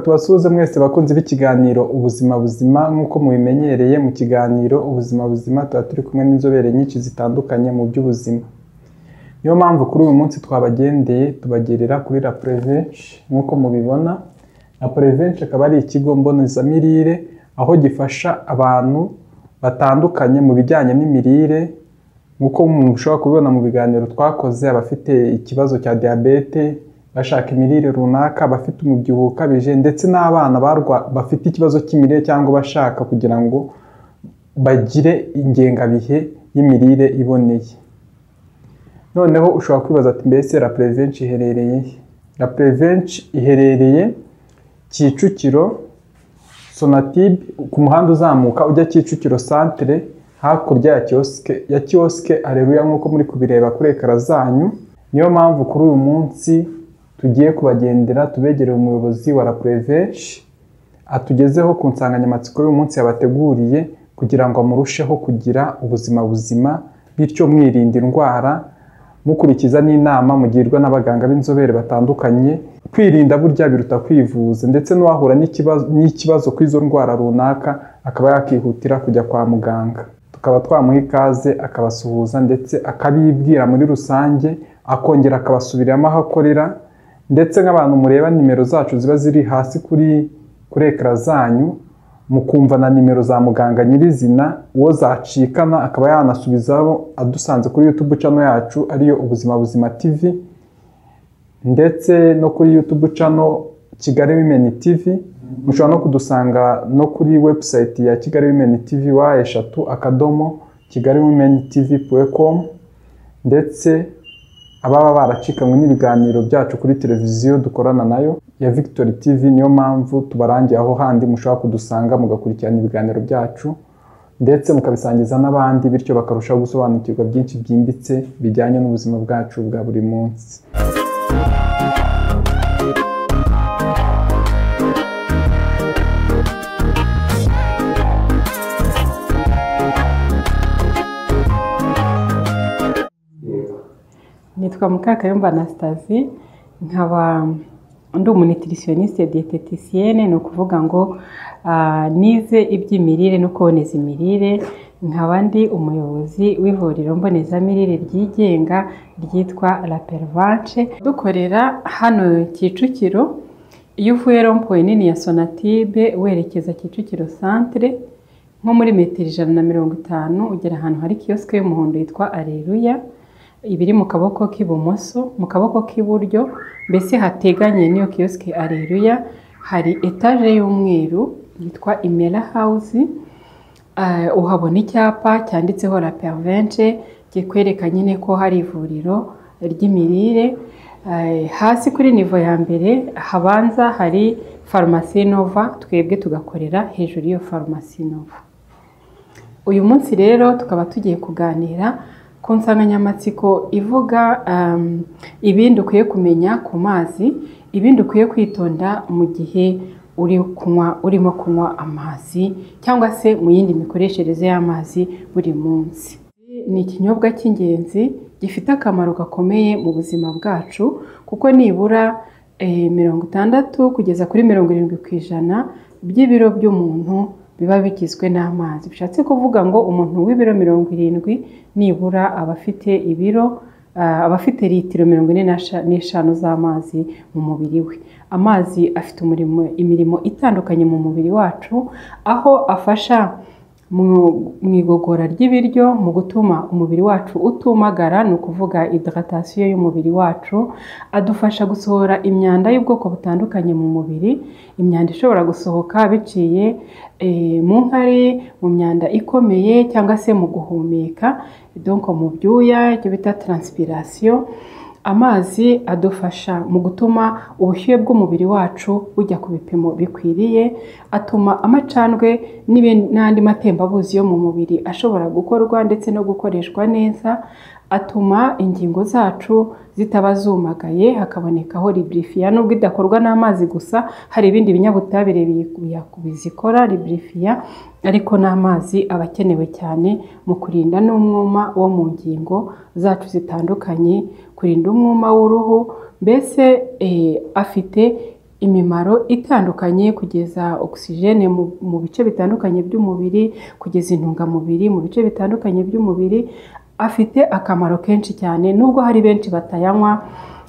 tubasuhuze mwese bakunzi b'ikiganiro ubuzima buzima nk'uko mubimenyereye mu kiganiro ubuzima buzima tuba turi kumwe n'inzobere nyinshi zitandukanye mu by'ubuzima. Niyo mpamvu kuri uyu munsi twabagendeye tubagerera kuri La Prevention nk'uko mubibona. La Prevention akaba ari ikigo mbonezamirire aho gifasha abantu batandukanye mu bijyanye n'imirire nk'uko mushobora kubibona mu biganiro twakoze, abafite ikibazo cya diabete bashaka imirire runaka, bafite umubyibuho ukabije ndetse n'abana bafite ikibazo cy'imirire cyangwa bashaka kugira ngo bagire ingengabihe y'imirire iboneye. Noneho ushobora kwibaza ati mbese La Prevention iherereye he? La Prevention iherereye Kicukiro Sonatube ku muhanda uzamuka ujya Kicukiro Centre hakurya ya kioske Aleluya nk'uko muri kubireba kuri ekara zanyu. Niyo mpamvu kuri uyu munsi tugiye kubagendera tubegereye umuyobozi wa La Prevention atugezeho ku nsanganyamatsiko y'uyu munsi yabateguriye kugira ngo amurusheho kugira ubuzima buzima, bityo mwirinda indwara mukurikiza n'inama mugirwa n'abaganga b'inzobere batandukanye. Kwirinda burya biruta kwivuza, ndetse n'uwahura n'ikibazo kw'izo ndwara runaka akaba yakihutira kujya kwa muganga. Tukaba twamuha ikaze akabasuhuza ndetse akabibwira muri rusange, akongera akabasubiriramo aho akorera, ndetse nk'abantu mureba nimero zacu ziba ziri hasi kuri ekara zanyu, mukumva na nimero za muganga nyirizina, uwo zacikana akaba yanasubizaho adusanze kuri YouTube channel yacu ariyo Ubuzima Buzima TV, ndetse no kuri YouTube channel Kigali Women TV. Mushobora no kudusanga no kuri website ya Kigali Women TV wa/kigaliwomentv.com, ndetse ababa baracikanywe n'ibiganiro byacu kuri televiziyo dukorana nayo ya Victory TV, niyo mpamvu tubarangiye aho handi mushobora kudusanga mugakurikirana ibiganiro byacu ndetse mukabisangiza n'abandi, bityo bakarushaho gusobanukirwa byinshi byimbitse bijyanye n'ubuzima bwacu bwa buri munsi. Nitwa Mukakayumba Anastasie, nkaba ndi umunutritioniste dietetienne, ni ukuvuga ngo nize iby'imirire no kuboneza imirire. Nkaba ndi umuyobozi w'ivuriro mbonezamirire ryigenga ryitwa La Prevention. Dukorera hano Kicukiro, iyo uvuye rond-point nini ya Sonatube werekeza Kicukiro Centre nko muri metero 150 ugera ahantu hari kioske y'umuhondo yitwa Aleluya, ibiri mu kaboko k'ibumoso. Mu kaboko k'iburyo mbese hateganye n'iyo kioske Aleluya hari etage y'umweru yitwa Imera House. Uhabona icyapa cyanditseho La Prevention kikwereka nyine ko hari ivuriro ry'imirire. Hasi kuri nivo ya mbere habanza hari Pharmacie Nova, twebwe tugakorera hejuru y'iyo Pharmacie Nova. Uyu munsi rero tukaba tugiye kuganira ku nsanganyamatsiko ivuga ibindi ukwiye kumenya ku mazi, ibindi ukwiye kwitonda mu gihe urimo kunywa amazi cyangwa se mu yindi mikoreshereze y'amazi buri munsi. Ni ikinyobwa cy'ingenzi gifite akamaro gakomeye mu buzima bwacu, kuko nibura 60 kugeza kuri 70% by'ibiro by'umuntu biba bigizwe n'amazi. Bishatse kuvuga ngo umuntu w'ibiro 70 nibura abafite litiro 45 z'amazi mu mubiri we. Amazi afite imirimo itandukanye mu mubiri wacu, aho afasha mu igogora ry'ibiryo, mu gutuma umubiri wacu utumagara, ni ukuvuga hydratation y'umubiri wacu. Adufasha gusohora imyanda y'ubwoko butandukanye mu mubiri, imyanda ishobora gusohoka biciye mu nkari, mu myanda ikomeye cyangwa se mu guhumeka, donc mu byuya, icyo bita transpiration. Amazi adufasha mu gutuma ubushyuhe bw'umubiri wacu bujya ku bipimo bikwiriye, atuma amacandwe n'andi matembabuzi yo mu mubiri ashobora gukorwa ndetse no gukoreshwa neza, atuma ingingo zacu zitaba zumagaye, hakabonekaho lubrifiant. Nubwo idakorwa n'amazi gusa, hari ibindi binyabutabire bizikora lubrifiant, ariko n'amazi aba akenewe cyane mu kurinda n'umwuma wo mu ngingo zacu zitandukanye, kurinda umwuma w'uruhu. Mbese afite imimaro itandukanye, kugeza oxygene mu bice bitandukanye by'umubiri, kugeza intungamubiri mu bice bitandukanye by'umubiri. Afite akamaro kenshi cyane, nubwo hari benshi batayanywa,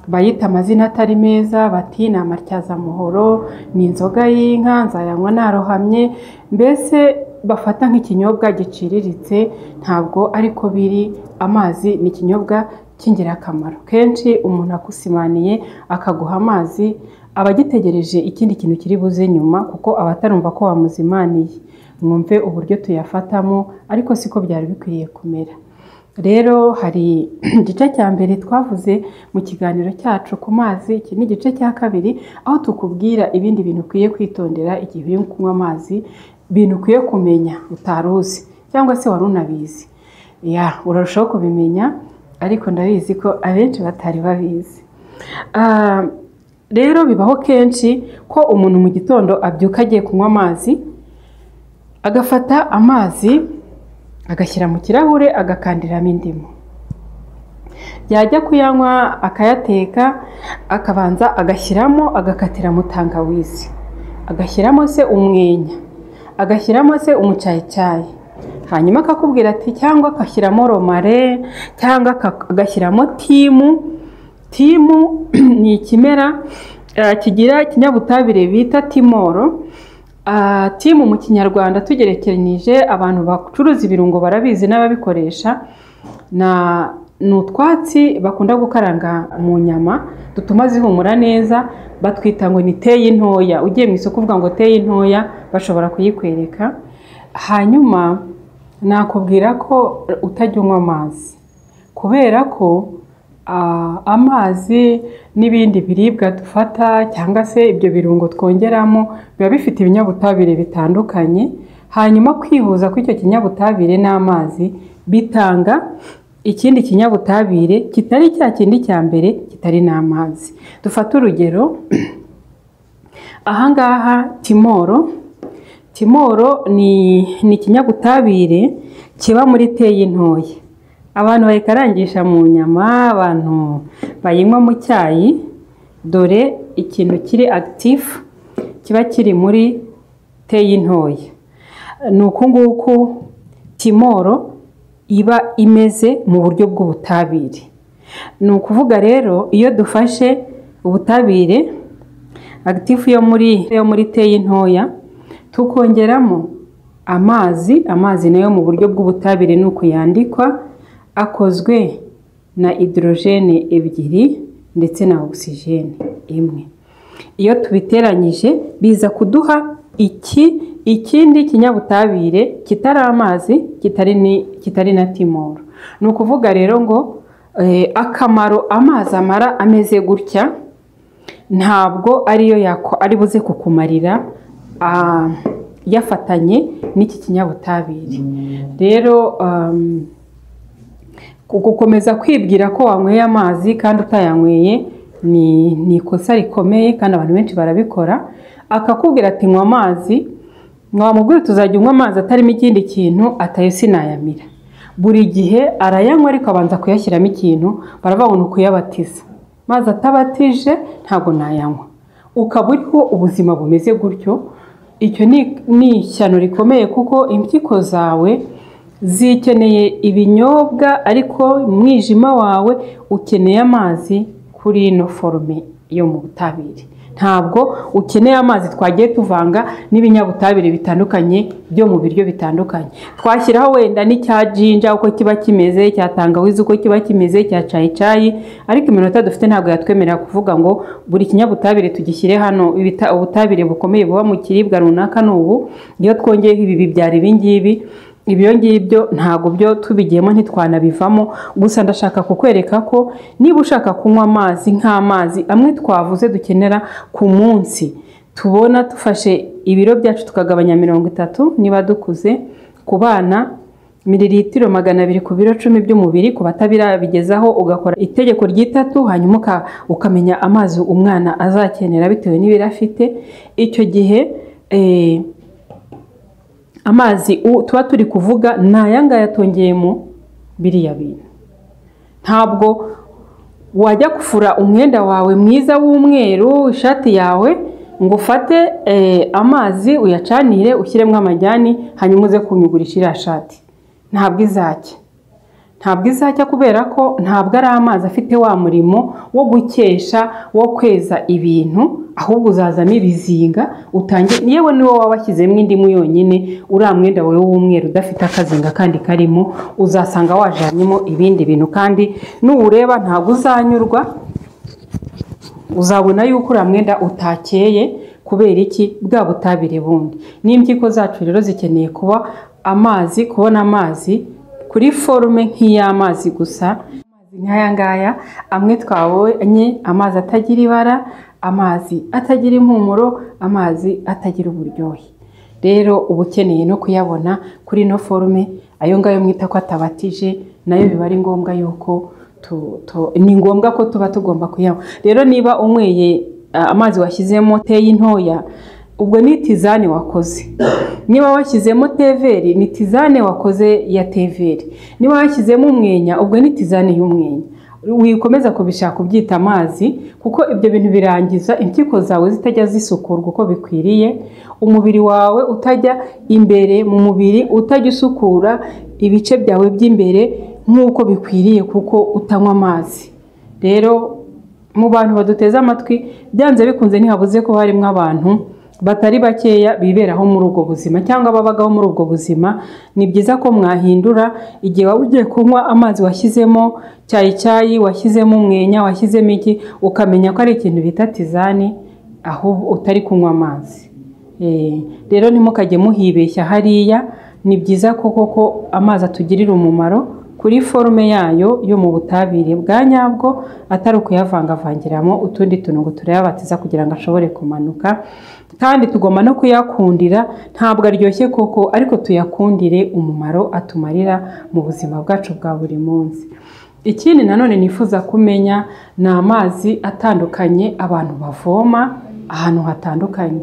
bayita amazina atari meza, bati ni amatyazamuhoro, ni inzoga y'inka, nzayanywa narohamye, mbese bafata nk'ikinyobwa giciriritse. Ntabwo ariko biri. Amazi ni ikinyobwa cy'ingirakamaro. Kenshi umuntu akusimaniye akaguha amazi, aba agitegereje ikindi kintu kiri buze nyuma, kuko aba atarumva ko wamuzimaniye. Mwumve uburyo tuyafatamo, ariko siko byari bikwiriye kumera. Rero hari igice cya mbere twavuze mu kiganiro cyacu ku mazi. Iki ni igice cya kabiri, aho tukubwira ibindi bintu ukwiye kwitondera igihe uri kunywa amazi, ibintu ukwiye kumenya utari uzi cyangwa se wari unabizi. Urarushaho kubimenya, ariko ndabizi ko abenshi batari babizi. Rero bibaho kenshi ko umuntu mu gitondo abyuka agiye kunywa amazi, agafata amazi agashyira mu kirahure agakandiramo indimu. Yajya kuyanywa akayateka, akabanza agashyiramo, agakatiramo tangawizi, agashyiramo se umwenya, agashyiramo se umucyayicyayi. Hanyuma akakubwira ati cyangwa agashyiramo romare, cyangwa agashyiramo timu. Timu ni ikimera kigira ikinyabutabire bita timoro. Timu mu kinyarwanda tugerekeranyije, abantu bacuruza ibirungo barabizi n'ababikoresha, ni utwatsi bakunda gukaranga mu nyama dutuma zihumura neza, batwita ngo ni teyi ntoya. Ugiye mu isoko uvuga ngo teyi ntoya, bashobora kuyikwereka. Hanyuma nakubwira ko utajya unywa amazi, kubera ko amazi n'ibindi biribwa dufata cyangwa se ibyo birungo twongeramo biba bifite ibinyabutabire bitandukanye. Hanyuma kwihuza kw'icyo kinyabutabire n'amazi bitanga ikindi kinyabutabire kitari cya kindi cya mbere, kitari n'amazi. Dufata urugero, ahangaha timoro ni ikinyabutabire kiba muri teyi ntoya. Abantu bayikarangisha mu nyama, abantu bayinywa mu cyayi. Dore ikintu kiri active kiba kiri muri teyi ntoya. Ni uku nguku timoro iba imeze mu buryo bw'ubutabire. Ni ukuvuga rero, iyo dufashe ubutabire active yo muri teyi ntoya, tukongeramo amazi nayo mu buryo bw'ubutabire ni uko yandikwa, akozwe na hydrogene ebyiri ndetse na oxygene imwe. Iyo tubiteranyije biza kuduha ikindi kinyabutabire kitari amazi, kitari na timoro. Ni ukuvuga rero ngo akamaro amazi amara ameze gutya ntabwo ari buze kukumarira yafatanye n'iki kinyabutabire. Rero gukomeza kwibwira ko wanyweye amazi kandi utayanyweye ni ikosa rikomeye, kandi abantu benshi barabikora. Akakubwira ati nywa amazi, mwamubwira tuzajya unywa amazi atarimo ikindi kintu, atayo sinayamira. Buri gihe arayanywa ariko abanza kuyashyiramo ikintu, baravuga ngo ni ukuyabatiza. Mazi atabatije ntabwo nayanywa. Ukaba uriho ubuzima bumeze gutyo. Icyo ni ishyano rikomeye, kuko impyiko zawe zikeneye ibinyobwa, ariko umwijima wawe ukeneye amazi kuri ino forume yo mu butabire. Ntabwo ukeneye amazi twagiye tuvanga n'ibinyabutabire bitandukanye byo mu biryo bitandukanye. Twashyiraho wenda n'icya jinja uko kiba kimeze, cya tangawizi uko kiba kimeze, cya cayicayi, ariko iminota dufite ntabwo yatwemerera kuvuga ngo buri kinyabutabire tugishyire hano. Ubutabire bukomeye buba mu kiribwa runaka n'ubu, iyo twongeyeho ibi bibyara ibingibi, ibyo ngibyo ntabwo byo tubigiyemo ntitwanabivamo. Gusa ndashaka kukwereka ko niba ushaka kunywa amazi nk'amazi amwe twavuze dukenera ku munsi, tubona dufashe ibiro byacu tukagabanya 30 niba dukuze, ku bana mililitiro 200 ku biro 10 by'umubiri, ku batabirabigezaho ugakora itegeko ry'3, hanyuma ukamenya amazi umwana azakenera bitewe n'ibiro afite. Icyo gihe amazi tuba turi kuvuga n'ayangaya tongeyemo biriya bintu. Ntabwo wajya kufura umwenda wawe mwiza w'umweru, ishati yawe, ngo ufate amazi uyacanire ushyiremo amajyani hanyuma uze kunyugurisha iriya shati. Ntabwo izajya kubera ko ntabwo ari amazi afite wa murimo wo gukesha, wo kweza ibintu, ahubwo uzazamo ibizinga yewe niwo waba washyizemo indimu yonyine, uriya mwenda wawe w'umweru udafite akazinga kandi karimo, uzasanga wajanyemo ibindi bintu kandi nuwureba ntabwo uzanyurwa, uzabona yuko uriya mwenda utakeye. Kubera iki? Bwa butabire bundi. N'impyiko zacu rero zikeneye kubona amazi kuri forume nk'iy'amazi gusa, nk'aya ngaya amwe twabonye, amazi atagira ibara, amazi atagira impumuro, amazi atagira uburyohe. Rero uba ukeneye no kuyabona kuri no forume, ayo ngayo mwita ko atabatije, nayo biba ari ngombwa yuko ni ngombwa ko tuba tugomba kuyanywa. Rero niba unyweye amazi washyizemo teyi ntoya, ubwo ni tizane wakoze. Niba washyizemo teveri, ni tizane wakoze ya teveri. Niba washyizemo umwenya, ubwo ni tizane y'umwenya. Wikomeza kubishaka ubyita amazi, kuko ibyo bintu birangiza impyiko zawe zitajya zisukurwa uko bikwiriye, umubiri wawe utajya imbere mu mubiri, utajya usukura ibice byawe by'imbere nk'uko bikwiriye kuko utanywa amazi. Rero mu bantu baduteze amatwi, byanze bikunze ntihabuze ko harimo abantu batari bakeya biberaho muri ubwo buzima cyangwa babagaho muri ubwo buzima. Ni byiza ko mwahindura igihe waba ugiye kunywa amazi washyizemo cyayi, washyizemo umwenya, washyizemo iki, ukamenya ko ari ikintu bita tizani, aho utari kunywa amazi. Rero ntimukajye muhibeshya hariya. Ni byiza ko amazi atugirira umumaro kuri forume yayo yo mu butabire bwa nyabwo, atari ukuyavangavangiramo utundi tuntu ngo turayabatiza kugira ngo ashobore kumanuka. Kandi tugomba no kuyakundira, ntabwo aryoshye koko, ariko tuyakundire umumaro atumarira mu buzima bwacu bwa buri munsi. Ikindi nanone nifuza kumenya ni amazi atandukanye abantu bavoma ahantu hatandukanye.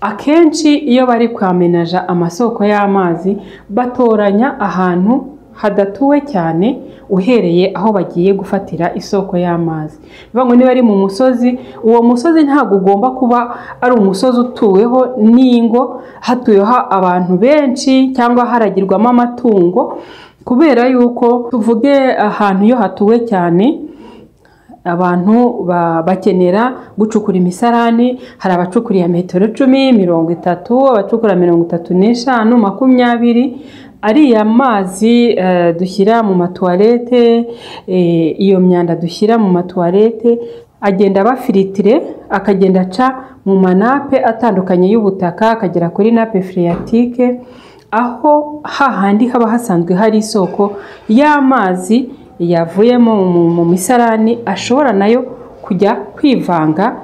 Akenshi iyo bari kwamenaja amasoko y'amazi, batoranya ahantu hadatuwe cyane uhereye aho bagiye gufatira isoko y'amazi. Bivuga ngo niba ari mu musozi, uwo musozi ntabwo ugomba kuba ari umusozi utuweho n'ingo, hatuyeho abantu benshi cyangwa haragirwamo amatungo, kubera yuko tuvuge ahantu iyo hatuwe cyane, abantu bakenera gucukura imisarani. Hari abacukura ya metero 10, 30, abacukura 35, 20. Ariya mazi dushyira mu matuwarete, iyo myanda dushyira mu matuwarete agenda bafilitire, akagenda aca mu manape atandukanye y'ubutaka, akagera kuri nape phréatique, aho hahandi haba hasanzwe hari isoko y'amazi yavuyemo mu misarani, ashobora nayo kujya kwivanga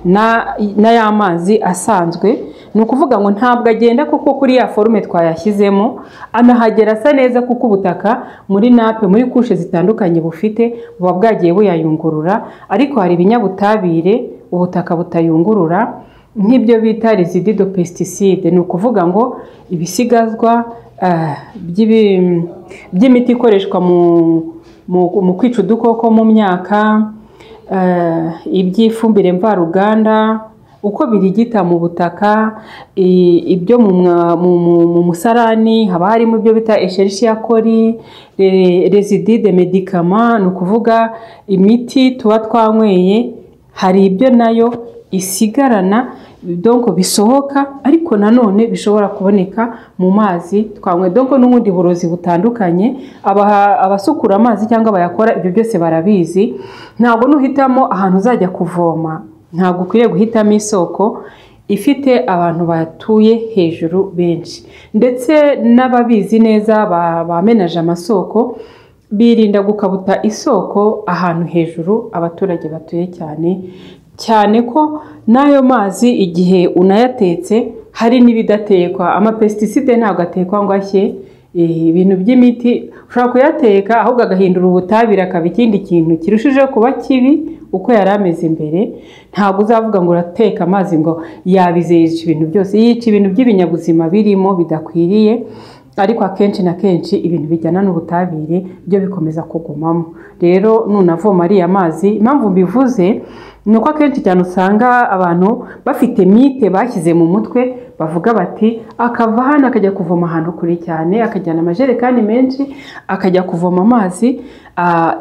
na ya mazi asanzwe. Ni ukuvuga ngo ntabwo agenda kuko kuri ya forume twayashyizemo, anahagera asa neza kuko ubutaka muri nape, muri kushe zitandukanye bufite, buba bwagiye buyayungurura. Ariko hari ibinyabutabire ubutaka butayungurura, nk'ibyo bita résidus de pesticides. Ni ukuvuga ngo ibisigazwa by'imiti ikoreshwa mu kwica udukoko mu myaka, iby'ifumbire mvaruganda uko birigita mu butaka, ibyo mu musarani haba harimo ibyo bita Escherichia coli, résidus de médicaments. Ni ukuvuga imiti tuba twanyweye, hari ibyo nayo isigarana, donc bisohoka, ariko nanone bishobora kuboneka mu mazi twanywe. Donc n'ubundi burozi butandukanye, abasukura amazi cyangwa bayakora, ibyo byose barabizi. Ntabwo nuhitamo ahantu uzajya kuvoma, ntabwo ukwiriye guhitamo isoko ifite abantu batuye hejuru benshi. Ndetse n'ababizi neza bamenaje amasoko, birinda gukabuta isoko ahantu hejuru abaturage batuye cyane ko n'ayo mazi igihe unayatetse hari n'ibidatekwa. Amapesticide ntabwo atekwa ngo ashye. Ibintu by'imiti ushobora kuyateka ahubwo agahindura ubutabire, akaba ikindi kintu kirushijeho kuba kibi uko yari ameze imbere. Ntabwo uzavuga ngo urateka amazi ngo yabizeje ibintu byose, yica ibintu by'ibinyabuzima birimo bidakwiriye. Ariko akenshi na kenshi ibintu bijyana n'ubutabire byo bikomeza kugumamo. Rero nunavoma ariya mazi, impamvu mbivuze ni uko akenshi cyane usanga abantu bafite mite bashyize mu mutwe bavuga bati akava hano akajya kuvoma ahantu kure cyane, akajyana amajerekani menshi akajya kuvoma amazi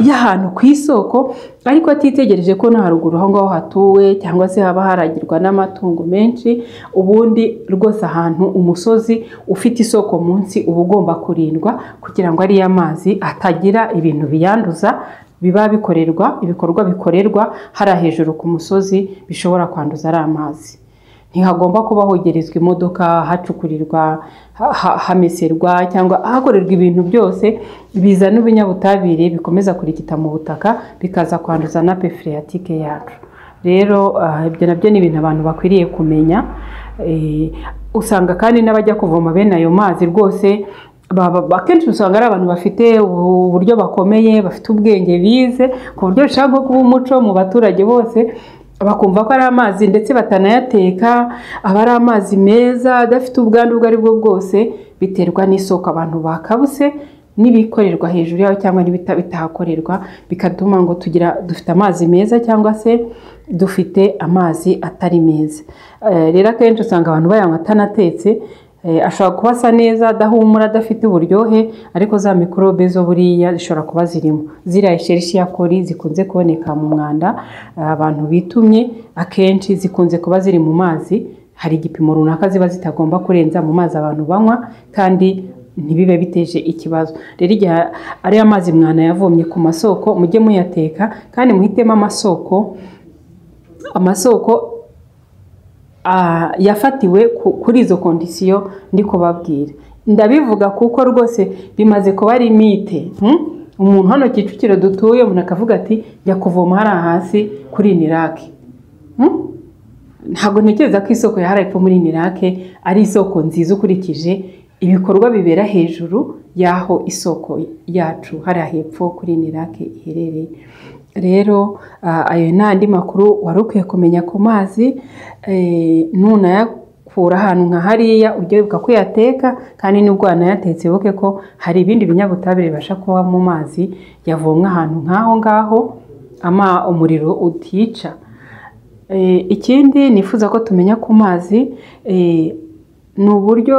y'ahantu ku isoko, ariko atitegereje ko no haruguru aho ngaho hatuwe cyangwa se haba haragirwa n'amatungo menshi. Ubundi rwose ahantu umusozi ufite isoko munsi uba ugomba kurindwa kugira ngo ariya mazi atagira ibintu biyanduza biba bikorerwa, ibikorwa bikorerwa hariya hejuru ku musozi bishobora kwanduza ari amazi. Ntihagomba kuba hogerezwa imodoka, hacukurirwa, hameserwa cyangwa hakorerwa ibintu byose bizana ibinyabutabire bikomeza kurigita mu butaka bikaza kwanduza na phréatique yacu. Rero ibyo nabyo ni ibintu abantu bakwiriye kumenya. Usanga kandi n'abajya kuvoma bene ayo mazi rwose akenshi usanga ari abantu bafite uburyo bakomeye, bafite ubwenge, bize ku buryo bishaka nko kuba umuco mu baturage bose, bakumva ko ari amazi ndetse batanayateka, aba ari amazi meza adafite ubwandu ubwo ari bwo bwose, biterwa n'isoko abantu bakabuse n'ibikorerwa hejuru yaho cyangwa bitahakorerwa, bikatuma ngo dufite amazi meza cyangwa se dufite amazi atari meza. Rero akenshi usanga abantu bayanywa atanatetse, ashobora kuba asa neza, adahumura, adafite uburyohe, ariko za mikorobe zo buriya zishobora kuba zirimo. Ziriya Escherichia coli zikunze kuboneka mu mwanda abantu bitumye, akenshi zikunze kuba ziri mu mazi. Hari igipimo runaka ziba zitagomba kurenza mu mazi abantu banywa kandi ntibibe biteje ikibazo. Rero igihe ari amazi mwana yavomye ku masoko, mujye muyateka kandi muhitemo amasoko yafatiwe kuri izo kondisiyo ndi kubabwira. Ndabivuga kuko rwose bimaze kuba ari mite. Umuntu hano Kicukiro dutuye, umuntu akavuga ati jya kuvoma hariya hasi kuri Nirake. Ntabwo ntekereza ko isoko ya hariya epfo muri Nirake ari isoko nziza ukurikije ibikorwa bibera hejuru y'aho isoko yacu hariya hepfo kuri Nirake iherereye. Rero ayo n'andi makuru wari ukwiye kumenya ku mazi. Nunayakura ahantu nka hariya ujye wibuka kuyateka, kandi nubwo wanayatetse wibuke ko hari ibindi binyabutabire bibasha kuba mu mazi yavomwe ahantu nk'aho ngaho umuriro utica. Ikindi nifuza ko tumenya ku mazi ni uburyo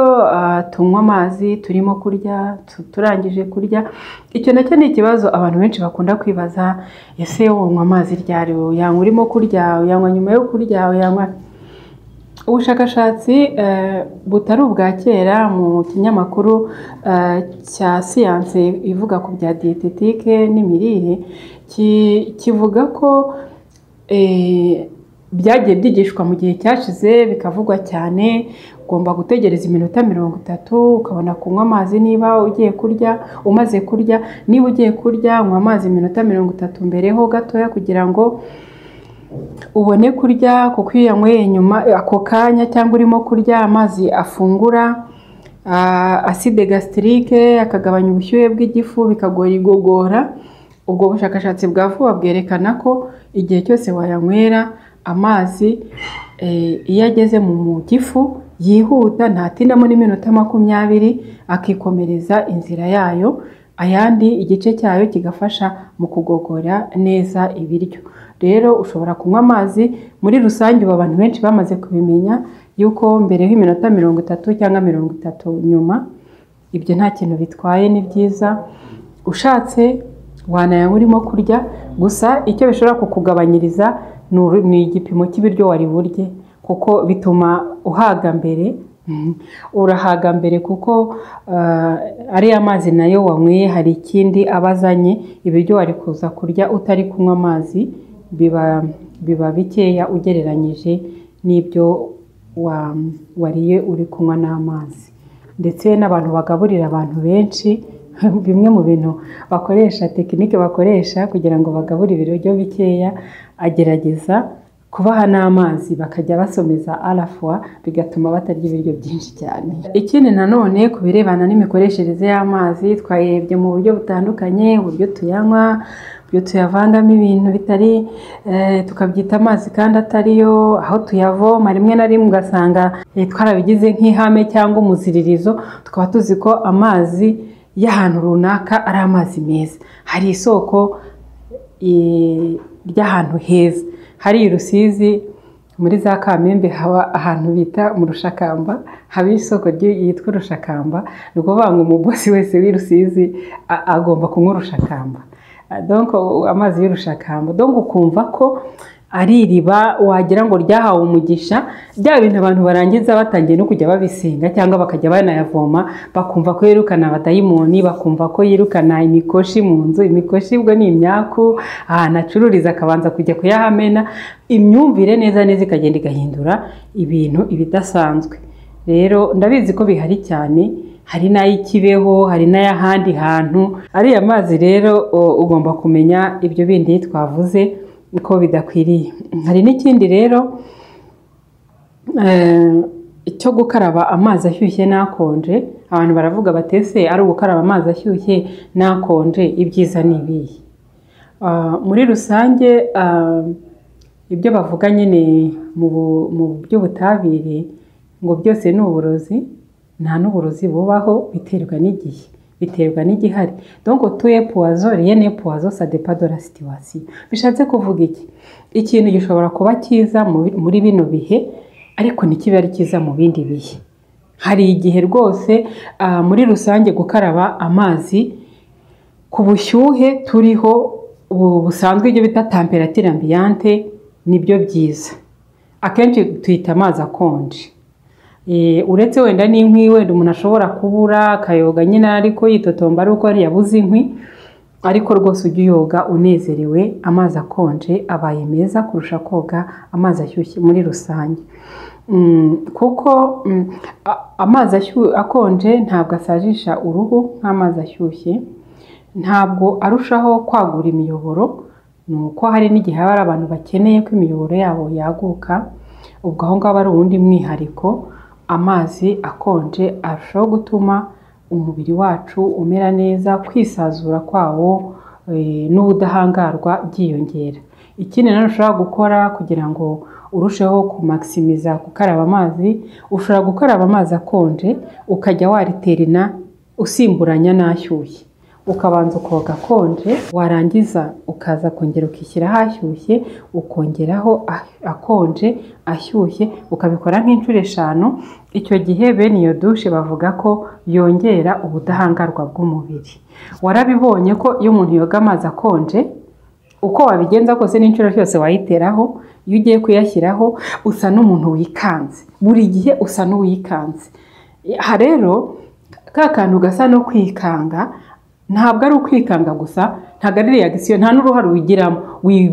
tunywa amazi turimo kurya, turangije kurya. Icyo nacyo ni ikibazo abantu benshi bakunda kwibaza, ese unywa amazi ryari? Uyanywa urimo kurya, uyanywa nyuma yo kurya, uyanywa. Ubushakashatsi butari ubwa kera mu kinyamakuru cya siyanse ivuga ku bya diyetetike n'imirire kivuga ko byagiye byigishwa mu gihe cyashize bikavugwa cyane. Ugomba gutegereza iminota 30 ukabona kunywa amazi niba ugiye kurya. Umaze kurya, niba ugiye kurya unywa amazi iminota 30 mbereho gatoya kugira ngo ubone kurya, kuko iyo yanyweye nyuma ako kanya cyangwa urimo kurya, amazi afungura acide gastrique, akagabanya ubushyuhe bw'igifu, bikagora igogora. Ubwo bushakashatsi bwa vuba bwerekana ko igihe cyose wayanywera amazi iyo ageze mu gifu yihuta, ntatindamo n'iminota 20 akikomereza inzira yayo, ayandi igice cyayo kigafasha mu kugogora neza ibiryo. Rero ushobora kunywa amazi muri rusange. Abantu benshi bamaze kubimenya yuko mbere y'iminota 30 cyangwa 30 nyuma, ibyo nta kintu bitwaye, ni byiza. Ushatse wanayanywa urimo kurya, gusa icyo bishobora kukugabanyiriza ni igipimo cy'ibiryo wari burye, kuko bituma uhaga mbere. Urahaga mbere kuko ari amazi nayo wanyweye hari ikindi abazanye. Ibiryo wari kuza kurya utari kunywa amazi biba bikeya ugereranyije n'ibyo wariye uri kunywa n'amazi. Ndetse n'abantu bagaburira abantu benshi, bimwe mu bintu bakoresha, tekinike bakoresha kugira ngo bagaburire ibiryo bikeya, agerageza kubaha n'amazi bakajya basomeza arafwa, bigatuma batarya ibiryo byinshi cyane. Ikindi nanone ku birebana n'imikoreshereze y'amazi, twayirebye mu buryo butandukanye, uburyo tuyanywa, uburyo tuyavangamo ibintu bitari tukabyita amazi kandi atariyo, aho tuyavoma rimwe na rimwe ugasanga twarabigize nk'ihame cyangwa umuziririzo, tukaba tuzi ko amazi y'ahantu runaka ari amazi meza. Hari isoko ry'ahantu heza, hari i Rusizi muri za Kamembe haba ahantu bita mu Rushakamba, haba isoko yitwa Rushakamba, ni ukuvuga ngo umubosi wese w'i Rusizi agomba kunywa Rushakamba. Donc amazi y'Urushakamba, donc ukumva ko ari iriba wagira ngo ryahawe umugisha, bya bintu abantu barangiza batangiye no kujya babisenga cyangwa bakajya banayavoma, bakumva ko yirukana abadayimoni, bakumva ko yirukana imikoshi mu nzu. Imikoshi ubwo ni imyaku, ahantu acururiza akabanza kujya kuyahamena, imyumvire neza neza ikagenda igahindura ibintu ibidasanzwe. Rero ndabizi ko bihari cyane, hari n'ay'ikibeho, hari n'ay'ahandi hantu. Ariya mazi rero ugomba kumenya ibyo bindi twavuze ko bidakwiriye. Hari n'ikindi rero cyo gukaraba amazi ashyushye n'akonje. Abantu baravuga batese ari ugukaraba amazi ashyushye n'akonje, ibyiza ni ibihe? Muri rusange ibyo bavuga nyine mu by'ubutabire ngo byose ni uburozi, nta n'uburozi bubaho, biterwa n'igihe, biterwa n'igihari. Donc tout est poison, rien n'est poison, ça dépend de la situation. Bishatse kuvuga iki? Ikintu gishobora kuba cyiza muri bino bihe, ariko ntikibe ari cyiza mu bindi bihe. Hari igihe rwose muri rusange gukaraba amazi ku bushyuhe turiho busanzwe, ibyo bita temperature ambiante, nibyo byiza. Akenshi tuyita amazi akonje. Uretse wenda n'inkwi wenda umuntu ashobora kubura akayoga nyine ariko yitotomba ari uko yabuze inkwi, ariko rwose ujye uyoga unezerewe. Amazi akonje abaye meza kurusha koga amazi ashyushye muri rusange, kuko amazi akonje ntabwo asajisha uruhu nk'amazi ashyushye, ntabwo arushaho kwagura imiyoboro. Nuko hari n'igihe hari abantu bakeneye ko imiyoboro yabo yaguka, ubwo aho ngaho ari uwundi mwihariko. Amazi akonje arushaho gutuma umubiri wacu umera neza, kwisazura kwawo n'ubudahangarwa byiyongera. Ikindi nanone ushobora gukora kugira ngo urusheho kumaximiza gukaraba amazi, ushobora gukaraba amazi akonje ukajya wariterina usimburanya n'ashyushye. Ukabanza ukoga akonje, warangiza ukaza kongera ukishyiraho ashyushye, ukongeraho akonje, ashyushye, ukabikora nk'inshuro 5. Icyo gihe bene iyo dushe bavuga ko yongera ubudahangarwa bw'umubiri. Warabibonye ko iyo umuntu yoga amazi akonje, uko wabigenza kose n'inshuro cyose wayiteraho, iyo ugiye kuyashyiraho usa n'umuntu wikanze, buri gihe usa n'uwikanze. Aha rero ka kantu gasa no kwikanga, ntabwo ari ukwikanga gusa, ntabwo ari reaction, nta n'uruhare wigiramo,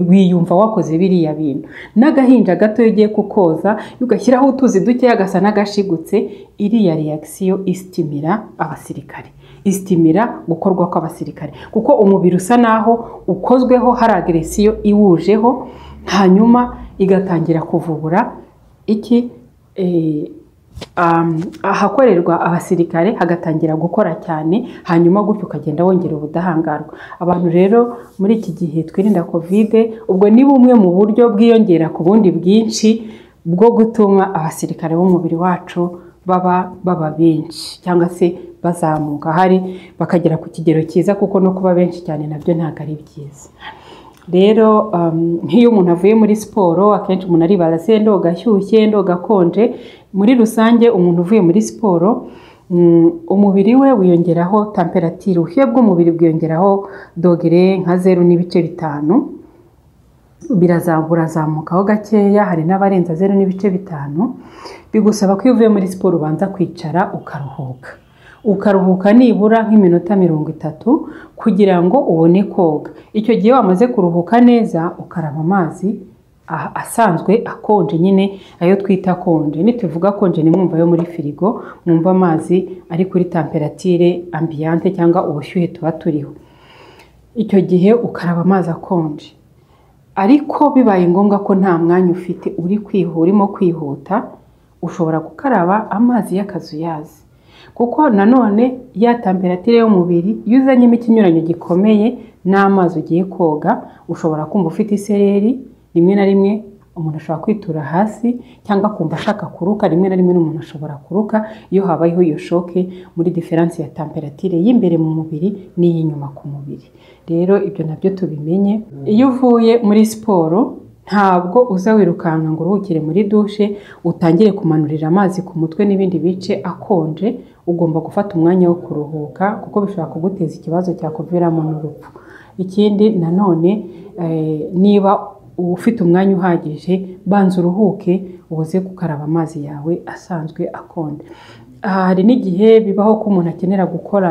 wiyumva wakoze biriya bintu. N'agahinja gato ugiye kukoza ugashyiraho utuzi duke agasa n'agashigutse, iriya reaction istimira abasirikare, istimira gukorwa kw'abasirikare, kuko umubiri usa naho ukozweho, hari agression iwujeho, hanyuma igatangira kuvubura iki ahakorerwa abasirikare hagatangira gukora cyane, hanyuma gutyo ukagenda wongera ubudahangarwa. Abantu rero muri iki gihe twirinda covid, ubwo ni bumwe mu buryo bwiyongera ku bundi bwinshi bwo gutuma abasirikare b'umubiri wacu baba benshi cyangwa se bazamuka, hari bakagera ku kigero cyiza, kuko no kuba benshi cyane nabyo ntabwo ari byiza. Rero nk'iyo umuntu avuye muri siporo, akenshi umuntu aribaza se ndoga ashyushye ndoga akonje. Muri rusange umuntu uvuye muri siporo, umubiri we wiyongeraho temperature, ubushyuhe bw'umubiri bwiyongeraho dogere nka 0.5, burazamukaho gakeya, hari n'abarenza 0.5. Bigusaba ko iyo uvuye muri siporo ubanza kwicara ukaruhuka nibura nk'iminota 30 kugira ngo ubone koga. Icyo gihe wamaze kuruhuka neza, ukaraba amazi asanzwe akonje, nyine ayo twita akonje. Nituvuga akonje ni mwumva yo muri firigo, mwumva amazi ari kuri temperature ambiante cyangwa ubushyuhe tuba turiho. Icyo gihe ukaraba amazi akonje, ariko bibaye ngombwa ko nta mwanya ufite urimo kwihuta, ushobora gukaraba amazi y'akazuyazi, kuko nanone ya temperature y'umubiri iyo uzanyemo ikinyuranyo gikomeye n'amazi ugiye koga, ushobora kumva ufite isereri. Rimwe na rimwe umuntu ashobora kwitura hasi cyangwa kumva ashaka kuruka. Rimwe na rimwe n'umuntu ashobora kuruka iyo habayeho iyo shoke muri difference ya temperature y'imbere mu mubiri n'iy'inyuma ku mubiri. Rero ibyo nabyo tubimenye. Iyo uvuye muri siporo ntabwo uza wirukanka ngo uruhukire muri dushe utangire kumanurira amazi ku mutwe n'ibindi bice akonje. Ugomba gufata umwanya wo kuruhuka kuko bishobora kuguteza ikibazo cyakuviramo n'urupfu. Ikindi nanone niba ufite umwanya uhagije banza uruhuke ubuze gukaraba amazi yawe asanzwe akonje. Hari n'igihe bibaho ko umuntu akenera gukora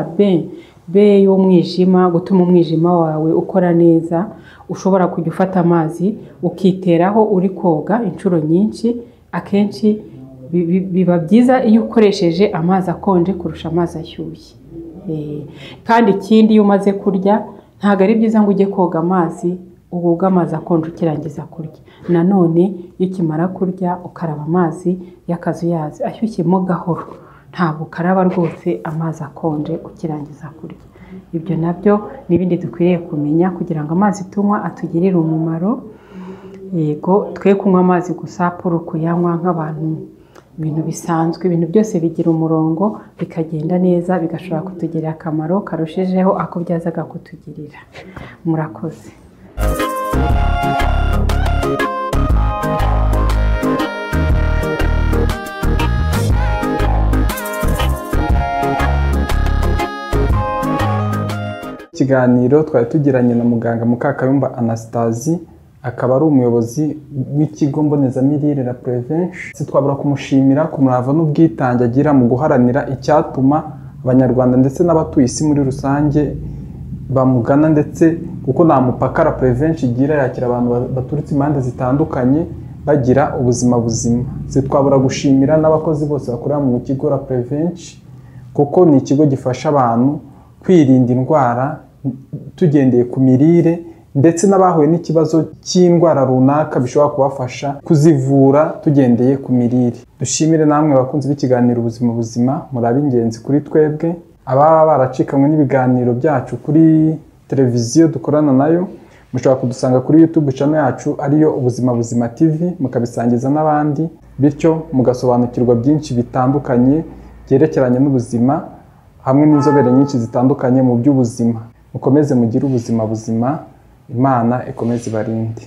be y'umwijima, gutuma umwijima wawe ukora neza. Ushobora kujya ufata amazi ukiteraho uri koga inshuro nyinshi. Akenshi biba byiza iyo ukoresheje amazi akonje kurusha amazi ashyushye. Kandi ikindi iyo umaze kurya ntabwo ari byiza ngo ujye koga amazi ubuga amazi akonje ukirangiza kurya. Nanone iyo ukimara kurya ukaraba amazi y'akazuyazi ashyushyemo gahoro, ntabwo ukaraba rwose amazi akonje ukirangiza kurya. Ibyo nabyo n'ibindi dukwiriye kumenya kugira ngo amazi tunywa atugirire umumaro. Yego, twe kunywa amazi gusa puru kuyanywa nk'abantu ibintu bisanzwe. Ibintu byose bigira umurongo bikagenda neza, bigashobora kutugirira akamaro karushijeho ako byazaga kutugirira. Murakoze. Ikiganiro twari tugiranye na muganga Mukakayumba Anastasie, akaba ari umuyobozi w'ikigo mbonezamirire La Prevention. Twabura kumushimira ku murava n'ubwitange agira mu guharanira icyatuma abanyarwanda ndetse n'abatuye isi muri rusange bamugana, ndetse kuko nta mupaka La Prevention igira, yakira abantu baturutse impande zitandukanye bagira ubuzima buzima. Twabura gushimira n'abakozi bose bakorera mu kigo La Prevention kuko ni ikigo gifasha abantu kwirinda indwara tugendeye ku mirire, ndetse n'abahuye n'ikibazo cy'indwara runaka bishobora kubafasha kuzivura tugendeye ku mirire. Dushimire namwe abakunzi b'ikiganiro ubuzima buzima, muri ab'ingenzi kuri twebwe. Ababa baracikanywe n'ibiganiro byacu kuri televiziyo dukorana nayo, mushobora kudusanga kuri YouTube channel yacu ariyo Ubuzima Buzima TV, mukabisangiza n'abandi, bityo mugasobanukirwa byinshi bitandukanye byerekeranye n'ubuzima hamwe n'inzobere nyinshi zitandukanye mu by'ubuzima. Mukomeze mugire ubuzima buzima, Imana ikomeze ibarinde.